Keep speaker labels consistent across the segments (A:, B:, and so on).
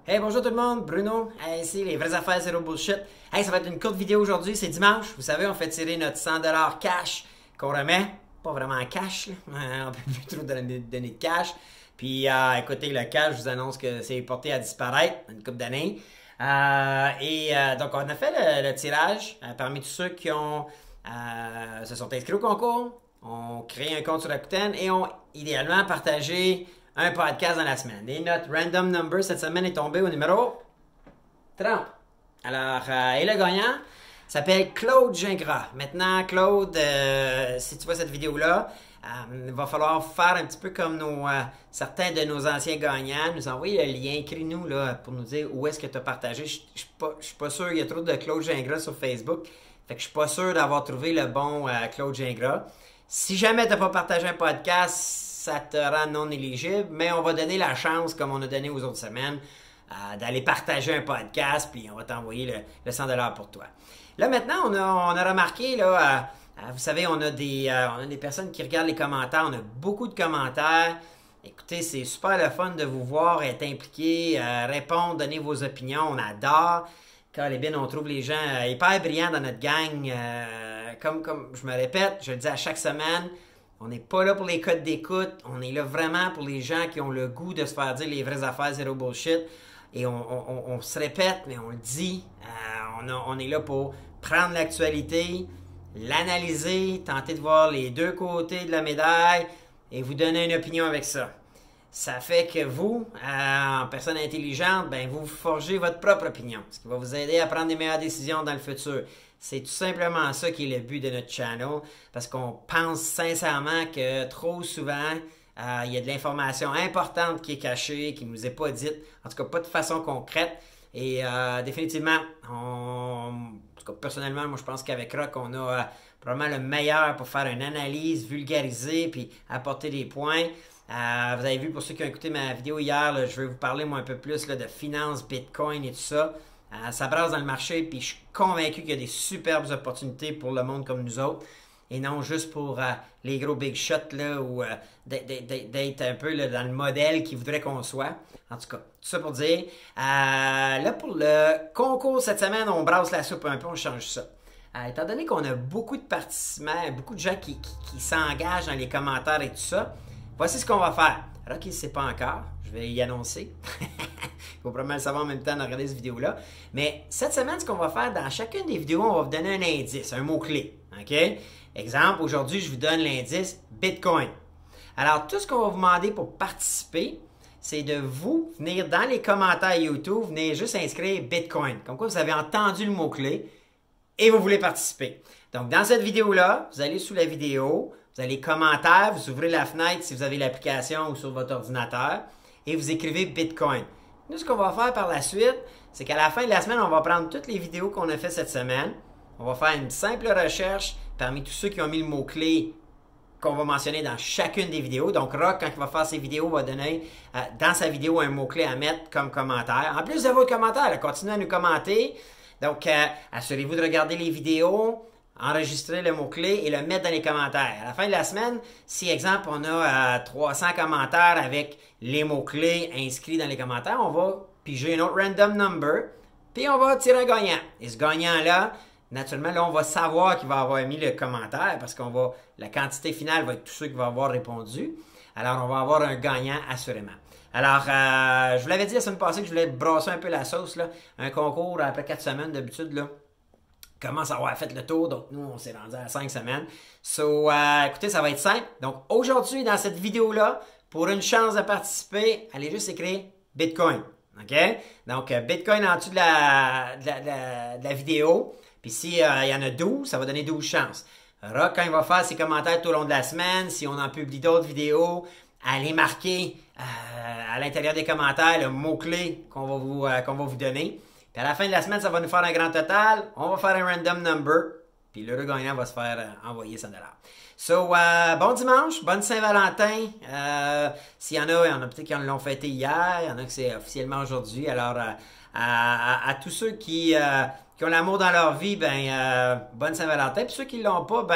A: Hey, bonjour tout le monde, Bruno. Hey, ici les vraies affaires zéro bullshit. Hey, ça va être une courte vidéo aujourd'hui, c'est dimanche. Vous savez, on fait tirer notre 100$ cash qu'on remet. Pas vraiment en cash, là. On peut plus trop donner de cash. Puis, écoutez, le cash, je vous annonce que c'est porté à disparaître une couple d'années. Donc, on a fait le tirage parmi tous ceux qui se sont inscrits au concours, ont créé un compte sur Rakuten et ont idéalement partagé un podcast dans la semaine. Et notre random number cette semaine est tombé au numéro 30. Alors, et le gagnant s'appelle Claude Gingras. Maintenant, Claude, si tu vois cette vidéo-là, il va falloir faire un petit peu comme certains de nos anciens gagnants, nous envoyer le lien, écris-nous là, pour nous dire où est-ce que tu as partagé. Je suis pas sûr, il y a trop de Claude Gingras sur Facebook, fait que je suis pas sûr d'avoir trouvé le bon Claude Gingras. Si jamais tu n'as pas partagé un podcast, ça te rend non éligible, mais on va donner la chance, comme on a donné aux autres semaines, d'aller partager un podcast, puis on va t'envoyer le 100$ pour toi. Là, maintenant, on a remarqué, là, vous savez, on a des personnes qui regardent les commentaires, on a beaucoup de commentaires. Écoutez, c'est super le fun de vous voir être impliqués, répondre, donner vos opinions, on adore. Calébine, on trouve les gens hyper brillants dans notre gang. Comme je me répète, je le dis à chaque semaine, on n'est pas là pour les codes d'écoute, on est là vraiment pour les gens qui ont le goût de se faire dire les vraies affaires, zéro bullshit. Et on se répète, mais on le dit, on est là pour prendre l'actualité, l'analyser, tenter de voir les deux côtés de la médaille et vous donner une opinion avec ça. Ça fait que vous, en personne intelligente, ben vous forgez votre propre opinion, ce qui va vous aider à prendre des meilleures décisions dans le futur. C'est tout simplement ça qui est le but de notre channel, parce qu'on pense sincèrement que trop souvent, il y a de l'information importante qui est cachée, qui ne nous est pas dite, en tout cas pas de façon concrète. Et définitivement, en tout cas personnellement, moi je pense qu'avec Rock, on a probablement le meilleur pour faire une analyse, vulgariser, puis apporter des points. Vous avez vu, pour ceux qui ont écouté ma vidéo hier, là, je vais vous parler moi un peu plus là, de finances, Bitcoin et tout ça. Ça brasse dans le marché, puis je suis convaincu qu'il y a des superbes opportunités pour le monde comme nous autres, et non juste pour les gros big shots, là, ou d'être un peu là, dans le modèle qu'ils voudraient qu'on soit. En tout cas, tout ça pour dire. Là, pour le concours cette semaine, on brasse la soupe un peu, on change ça. Étant donné qu'on a beaucoup de participants, beaucoup de gens qui s'engagent dans les commentaires et tout ça, voici ce qu'on va faire. Alors qu'il ne sait pas encore, je vais y annoncer. Il faut probablement le savoir en même temps de regarder cette vidéo-là. Mais cette semaine, ce qu'on va faire, dans chacune des vidéos, on va vous donner un indice, un mot-clé. OK? Exemple, aujourd'hui, je vous donne l'indice Bitcoin. Alors, tout ce qu'on va vous demander pour participer, c'est de vous venir dans les commentaires YouTube, venir juste inscrire Bitcoin. Comme quoi, vous avez entendu le mot-clé et vous voulez participer. Donc, dans cette vidéo-là, vous allez sous la vidéo, vous allez commentaires, vous ouvrez la fenêtre si vous avez l'application ou sur votre ordinateur et vous écrivez Bitcoin. Nous, ce qu'on va faire par la suite, c'est qu'à la fin de la semaine, on va prendre toutes les vidéos qu'on a fait cette semaine. On va faire une simple recherche parmi tous ceux qui ont mis le mot-clé qu'on va mentionner dans chacune des vidéos. Donc, Rock, quand il va faire ses vidéos, va donner dans sa vidéo un mot-clé à mettre comme commentaire. En plus de vos commentaires, continuez à nous commenter. Donc, assurez-vous de regarder les vidéos, enregistrer le mot-clé et le mettre dans les commentaires. À la fin de la semaine, si, exemple, on a 300 commentaires avec les mots-clés inscrits dans les commentaires, on va piger un autre random number, puis on va tirer un gagnant. Et ce gagnant-là, naturellement, là, on va savoir qu'il va avoir mis le commentaire parce la quantité finale va être tous ceux qui vont avoir répondu. Alors, on va avoir un gagnant assurément. Alors, je vous l'avais dit la semaine passée que je voulais brasser un peu la sauce, là. Un concours après 4 semaines d'habitude, là. Commence à avoir fait le tour, donc nous, on s'est rendu à 5 semaines. Écoutez, ça va être simple. Donc, aujourd'hui, dans cette vidéo-là, pour une chance de participer, allez juste écrire Bitcoin. OK? Donc, Bitcoin en dessous de la vidéo. Puis, s'il y en a 12, ça va donner 12 chances. Rock, quand il va faire ses commentaires tout au long de la semaine, si on en publie d'autres vidéos, allez marquer à l'intérieur des commentaires le mot-clé qu'on va vous donner. Puis à la fin de la semaine, ça va nous faire un grand total. On va faire un random number. Puis l'heureux gagnant va se faire envoyer 100$. Bon dimanche, bonne Saint-Valentin. S'il y en a peut-être qui en l'ont fêté hier. Il y en a que c'est officiellement aujourd'hui. Alors, à tous ceux qui ont l'amour dans leur vie, bonne Saint-Valentin. Puis ceux qui ne l'ont pas,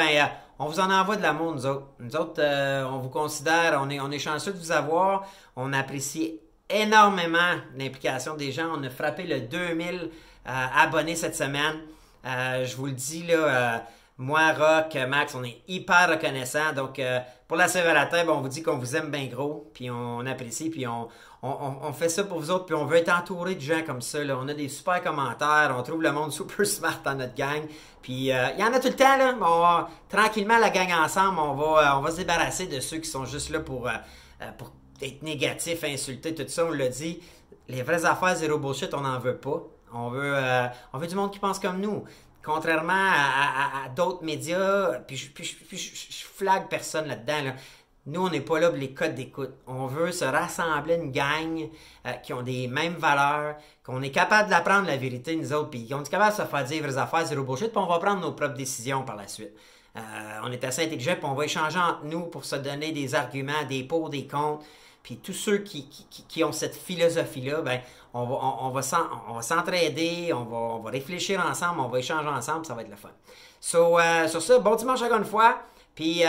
A: on vous en envoie de l'amour, nous autres. Nous autres, on vous considère, on est chanceux de vous avoir. On apprécie énormément l'implication des gens. On a frappé le 2000 abonnés cette semaine. Je vous le dis, là, moi, Rock, Max, on est hyper reconnaissants. Donc, pour la Saint-Valentin, on vous dit qu'on vous aime bien gros, puis on apprécie, puis on fait ça pour vous autres, puis on veut être entouré de gens comme ça. Là. On a des super commentaires, on trouve le monde super smart dans notre gang. Puis, il y en a tout le temps, là. On va, tranquillement, la gang ensemble, on va se débarrasser de ceux qui sont juste là pour être négatifs, insulter, tout ça, on l'a dit. Les vraies affaires, zéro bullshit, on n'en veut pas. On veut du monde qui pense comme nous. Contrairement à d'autres médias, puis je flague personne là-dedans. Là. Nous, on n'est pas là pour les codes d'écoute. On veut se rassembler une gang qui ont des mêmes valeurs, qu'on est capable d'apprendre la vérité, nous autres, puis qu'on est capable de se faire dire vraies affaires, zéro bullshit, puis on va prendre nos propres décisions par la suite. On est assez intelligent, puis on va échanger entre nous pour se donner des arguments, des pour, des contre. Puis tous ceux qui ont cette philosophie-là, ben, on va s'entraider, on va réfléchir ensemble, on va échanger ensemble, ça va être le fun. Sur ça, bon dimanche encore une fois. Puis,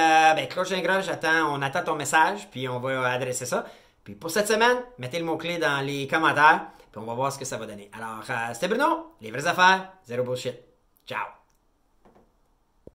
A: Claude Gingras, on attend ton message, puis on va adresser ça. Puis pour cette semaine, mettez le mot-clé dans les commentaires, puis on va voir ce que ça va donner. Alors, c'était Bruno, les vraies affaires, zéro bullshit. Ciao!